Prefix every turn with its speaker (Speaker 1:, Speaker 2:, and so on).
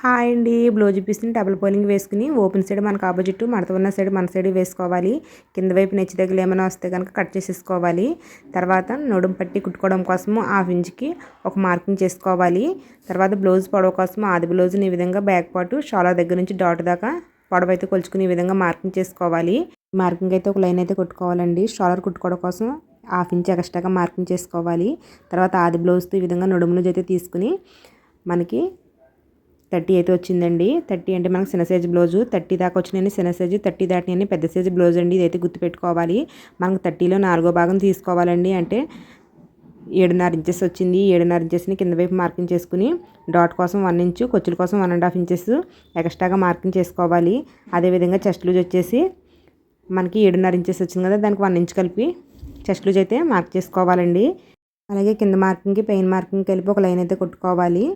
Speaker 1: Hi అండి. Blouse పీస్‌ని double folding వేసుకుని ఓపెన్ సైడ్ మనకు ఆపోజిట్, మడత ఉన్న సైడ్ మన సైడ్ వేసుకోవాలి. కింద వైపు నెచ్చు దగ్గర ఏమైనా వస్తే కనుక కట్ చేసేసుకోవాలి. తర్వాత నడుము పట్టి కుట్టుకోవడం కోసం హాఫ్ ఇంచ్కి ఒక మార్కింగ్ చేసుకోవాలి. తర్వాత బ్లౌజ్ పొడవు కోసం ఆది బ్లౌజ్ని ఈ విధంగా బ్యాక్ పార్ట్ షోల్డర్ దగ్గర నుంచి డాట్ దాకా పొడవు అయితే కొలుచుకుని ఈ విధంగా మార్కింగ్ చేసుకోవాలి. మార్కింగ్ అయితే ఒక లైన్ అయితే కొట్టుకోవాలండి. షోల్డర్ కుట్టుకోవడం కోసం హాఫ్ ఇంచ్ ఎక్స్ట్రాగా మార్కింగ్ చేసుకోవాలి. తర్వాత ఆది బ్లౌజ్తో ఈ విధంగా నడుము నుంచి అయితే తీసుకుని మనకి 30 అయితే వచ్చిందండి. 30 అంటే మనకు చిన్న సైజు బ్లౌజు. 30 దాకా వచ్చినాయని చిన్న సైజు, 30 దాటినాయని పెద్ద సైజు బ్లౌజ్ అండి. ఇదైతే గుర్తుపెట్టుకోవాలి. మనకు 30లో 4వ భాగం తీసుకోవాలండి. అంటే 7.5 ఇంచెస్ వచ్చింది. 7.5 ఇంచెస్ని కింద వైపు మార్కింగ్ చేసుకుని డాట్ కోసం 1 ఇంచు, ఖర్చుల కోసం 1.5 ఇంచెస్ ఎక్స్ట్రాగా మార్కింగ్ చేసుకోవాలి. అదేవిధంగా చెస్ట్ లూజ్ వచ్చేసి మనకి 7.5 ఇంచెస్ వచ్చింది కదా, దానికి 1 ఇంచ్ కలిపి చెస్ట్ లూజ్ అయితే మార్క్ చేసుకోవాలండి. అలాగే కింద మార్కింగ్కి పైన మార్కింగ్ కలిపి ఒక లైన్ అయితే కొట్టుకోవాలి.